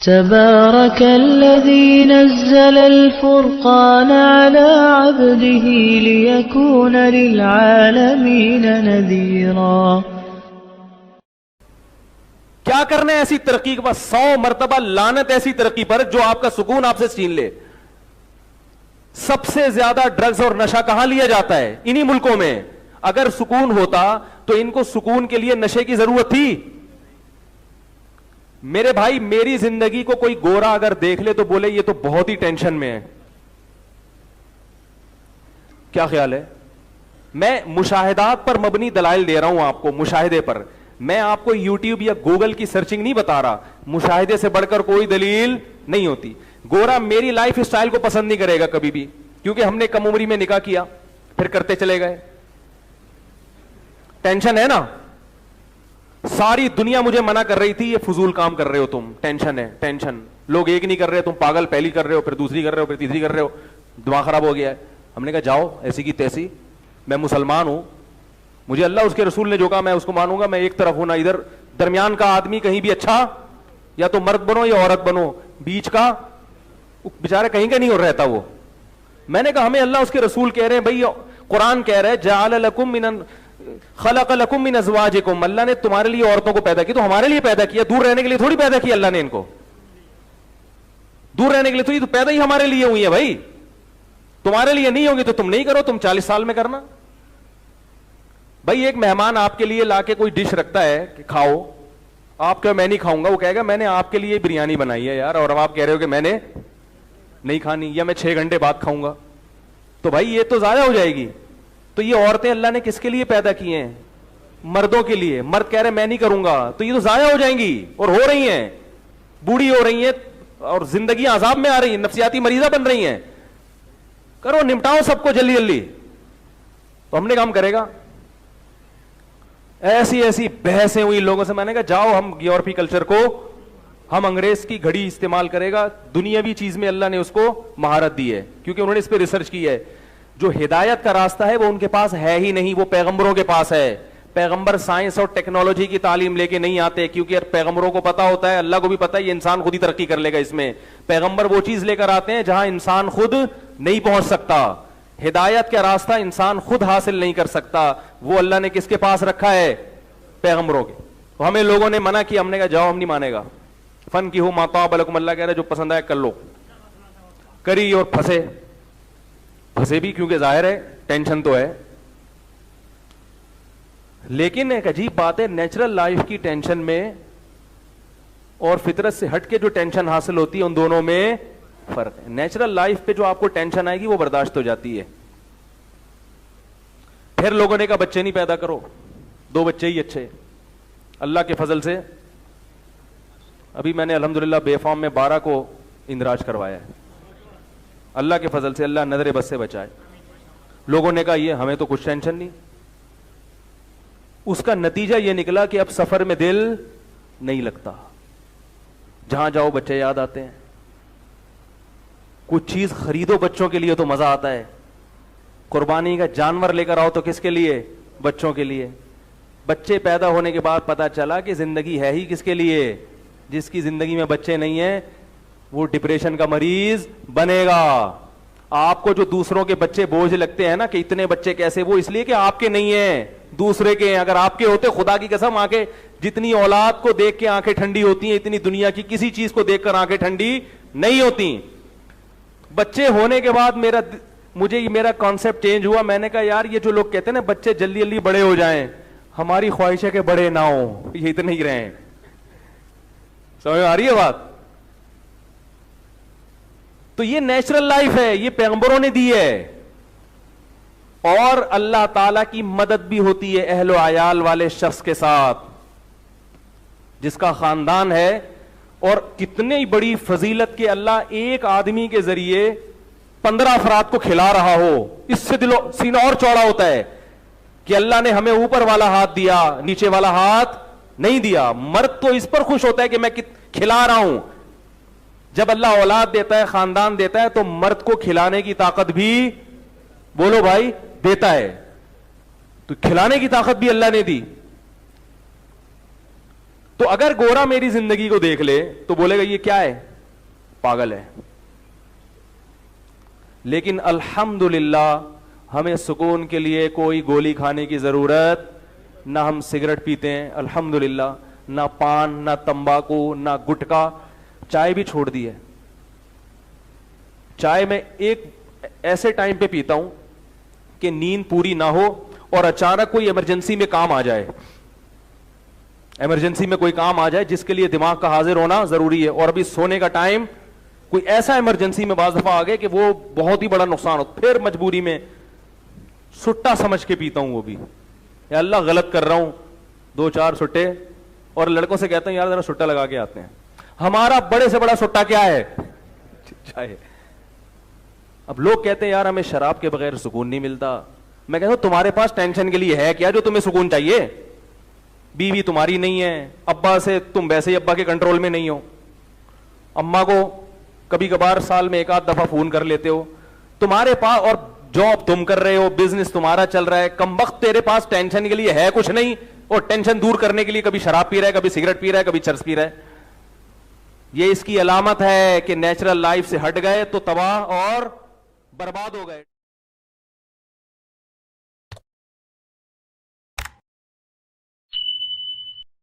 تبارك الذي نزل الفرقان على عبده ليكون للعالمين نذيرا. کیا کرنا ہے ایسی ترقی کے بعد؟ 100 مرتبہ لعنت ایسی ترقی پر جو آپ کا سکون آپ سے چھین لے. سب سے زیادہ ڈرگز اور نشہ کہاں لیا جاتا ہے؟ انہی ملکوں میں. اگر سکون ہوتا تو ان کو سکون کے لیے نشے کی ضرورت تھی؟ میرے بھائی میری زندگی کو کوئی گورا اگر دیکھ لے تو بولے یہ تو بہت ہی ٹینشن میں ہے. کیا خیال ہے؟ میں مشاہدات پر مبنی دلائل دے رہا ہوں آپ کو, مشاہدے پر. میں آپ کو یوٹیوب یا گوگل کی سرچنگ نہیں بتا رہا. مشاہدے سے بڑھ کر کوئی دلیل نہیں ہوتی. گورا میری لائف اسٹائل کو پسند نہیں کرے گا کبھی بھی, کیونکہ ہم نے کم عمری میں نکاح کیا پھر کرتے چلے گئے. ٹینشن ہے نا. ساری دنیا مجھے منع کر رہی تھی یہ فضول کام کر رہے ہو تم, ٹینشن ہے ٹینشن. لوگ ایک نہیں کر رہے, تم پاگل پہلی کر رہے ہو, پھر دوسری کر رہے ہو, پھر تیسری کر رہے ہو, دماغ خراب ہو گیا ہے. ہم نے کہا جاؤ ایسی کی تیسی, میں مسلمان ہوں, مجھے اللہ اس کے رسول نے جو کہا میں اس کو مانوں گا. میں ایک طرف ہوں نا ادھر, درمیان کا آدمی کہیں بھی اچھا, یا تو مرد بنو یا عورت بنو, بیچ کا بیچارہ کہیں کا نہیں ہو رہتا وہ. میں نے کہا ہمیں اللہ اس کے رسول کہہ رہے ہیں بھائی, قرآن کہہ رہے جعل لکم من خلق لکم من ازواجکم, اللہ نے تمہارے لیے عورتوں کو پیدا کیا, تو ہمارے لیے پیدا کیا, دور رہنے کے لیے تھوڑی پیدا کیا اللہ نے ان کو. دور رہنے کے لیے تھوڑی, تو پیدا ہی ہمارے لیے ہوئی ہے بھائی. تمہارے لیے نہیں ہوگی تو تم نہیں کرو, تم 40 سال میں کرنا. بھائی ایک مہمان آپ کے لیے لا کے کوئی ڈش رکھتا ہے کہ کھاؤ, آپ کہ میں نہیں کھاؤں گا, وہ کہے گا میں نے آپ کے لیے بریانی بنائی ہے یار, اور آپ کہہ رہے ہو کہ میں نے نہیں کھانی, یا میں 6 گھنٹے بعد کھاؤں گا. تو بھائی یہ تو ضائع ہو جائے گی. تو یہ عورتیں اللہ نے کس کے لیے پیدا کی ہیں؟ مردوں کے لیے. مرد کہہ رہے میں نہیں کروں گا, تو یہ تو ضائع ہو جائیں گی, اور ہو رہی ہیں, بوڑھی ہو رہی ہیں, اور زندگی عذاب میں آ رہی ہیں, نفسیاتی مریضہ بن رہی ہیں. کرو نمٹاؤ سب کو جلدی جلدی. تو ہم نے کام کرے گا. ایسی ایسی بحثیں ہوئی لوگوں سے. میں نے کہا جاؤ ہم یورپی کلچر کو, ہم انگریز کی گھڑی استعمال کرے گا. دنیاوی چیز میں اللہ نے اس کو مہارت دی ہے, کیونکہ انہوں نے اس پہ ریسرچ کی ہے. جو ہدایت کا راستہ ہے وہ ان کے پاس ہے ہی نہیں, وہ پیغمبروں کے پاس ہے. پیغمبر سائنس اور ٹیکنالوجی کی تعلیم لے کے نہیں آتے, کیونکہ پیغمبروں کو پتا ہوتا ہے, اللہ کو بھی پتا ہے یہ انسان خود ہی ترقی کر لے گا اس میں. پیغمبر وہ چیز لے کر آتے ہیں جہاں انسان خود نہیں پہنچ سکتا. ہدایت کا راستہ انسان خود حاصل نہیں کر سکتا, وہ اللہ نے کس کے پاس رکھا ہے؟ پیغمبروں کے. تو ہمیں لوگوں نے منع کیا, ہم نے کہا جاؤ ہم نہیں مانے گا. فن کی ہو ما طاب لکم, اللہ کہہ رہا ہے جو پسند آئے کر لو. کری اور پھنسے بھی, کیونکہ ظاہر ہے ٹینشن تو ہے. لیکن ایک عجیب بات ہے, نیچرل لائف کی ٹینشن میں اور فطرت سے ہٹ کے جو ٹینشن حاصل ہوتی ہے ان دونوں میں فرق ہے. نیچرل لائف پہ جو آپ کو ٹینشن آئے گی وہ برداشت ہو جاتی ہے. پھر لوگوں نے کہا بچے نہیں پیدا کرو, 2 بچے ہی اچھے. اللہ کے فضل سے ابھی میں نے الحمدللہ بے فارم میں 12 کو اندراج کروایا ہے. اللہ کے فضل سے, اللہ نظر بس سے بچائے. لوگوں نے کہا یہ ہمیں تو کچھ ٹینشن نہیں. اس کا نتیجہ یہ نکلا کہ اب سفر میں دل نہیں لگتا, جہاں جاؤ بچے یاد آتے ہیں. کچھ چیز خریدو بچوں کے لیے تو مزہ آتا ہے, قربانی کا جانور لے کر آؤ تو کس کے لیے؟ بچوں کے لیے. بچے پیدا ہونے کے بعد پتا چلا کہ زندگی ہے ہی کس کے لیے؟ جس کی زندگی میں بچے نہیں ہیں وہ ڈپریشن کا مریض بنے گا. آپ کو جو دوسروں کے بچے بوجھ لگتے ہیں نا کہ اتنے بچے کیسے, وہ اس لیے کہ آپ کے نہیں ہیں, دوسرے کے ہیں. اگر آپ کے ہوتے, خدا کی قسم, آنکھیں جتنی اولاد کو دیکھ کے آنکھیں ٹھنڈی ہوتی ہیں, اتنی دنیا کی کسی چیز کو دیکھ کر آنکھیں ٹھنڈی نہیں ہوتی. بچے ہونے کے بعد میرا کانسیپٹ چینج ہوا. میں نے کہا یار یہ جو لوگ کہتے ہیں نا بچے جلدی جلدی بڑے ہو جائیں, ہماری خواہش ہے کہ بڑے نہ ہوں, یہ اتنے ہی رہیں. سمجھ میں آ رہی ہے بات؟ تو یہ نیچرل لائف ہے, یہ پیغمبروں نے دی ہے. اور اللہ تعالی کی مدد بھی ہوتی ہے اہل و عیال والے شخص کے ساتھ جس کا خاندان ہے. اور کتنی بڑی فضیلت کہ اللہ ایک آدمی کے ذریعے 15 افراد کو کھلا رہا ہو, اس سے سینہ اور چوڑا ہوتا ہے کہ اللہ نے ہمیں اوپر والا ہاتھ دیا, نیچے والا ہاتھ نہیں دیا. مرد تو اس پر خوش ہوتا ہے کہ میں کھلا رہا ہوں. جب اللہ اولاد دیتا ہے, خاندان دیتا ہے, تو مرد کو کھلانے کی طاقت بھی, بولو بھائی, دیتا ہے. تو کھلانے کی طاقت بھی اللہ نے دی. تو اگر گورا میری زندگی کو دیکھ لے تو بولے گا یہ کیا ہے, پاگل ہے. لیکن الحمدللہ ہمیں سکون کے لیے کوئی گولی کھانے کی ضرورت, نہ ہم سگریٹ پیتے ہیں الحمدللہ, نہ پان, نہ تمباکو, نہ گٹکا, چائے بھی چھوڑ دی ہے. چائے میں ایک ایسے ٹائم پہ پیتا ہوں کہ نیند پوری نہ ہو اور اچانک کوئی ایمرجنسی میں کام آ جائے, ایمرجنسی میں کوئی کام آ جائے جس کے لیے دماغ کا حاضر ہونا ضروری ہے, اور ابھی سونے کا ٹائم, کوئی ایسا ایمرجنسی میں بعض دفعہ آ گئے کہ وہ بہت ہی بڑا نقصان ہو, پھر مجبوری میں سٹا سمجھ کے پیتا ہوں وہ بھی, یا اللہ غلط کر رہا ہوں, 2-4 سٹے, اور لڑکوں سے کہتا ہوں یار ذرا سٹا لگا کے آتے ہیں. ہمارا بڑے سے بڑا سٹا کیا ہے, چائے. اب لوگ کہتے ہیں یار ہمیں شراب کے بغیر سکون نہیں ملتا. میں کہتا ہوں تمہارے پاس ٹینشن کے لیے ہے کیا جو تمہیں سکون چاہیے؟ بیوی تمہاری نہیں ہے, ابا سے تم ویسے ہی ابا کے کنٹرول میں نہیں ہو, اما کو کبھی کبھار سال میں 1-8 دفعہ فون کر لیتے ہو, تمہارے پاس, اور جاب تم کر رہے ہو, بزنس تمہارا چل رہا ہے, کم وقت تیرے پاس ٹینشن کے لیے ہے کچھ نہیں, اور ٹینشن دور کرنے کے لیے کبھی شراب پی رہا ہے, کبھی سگریٹ پی رہا ہے, کبھی چرس پی رہا ہے. یہ اس کی علامت ہے کہ نیچرل لائف سے ہٹ گئے تو تباہ اور برباد ہو گئے.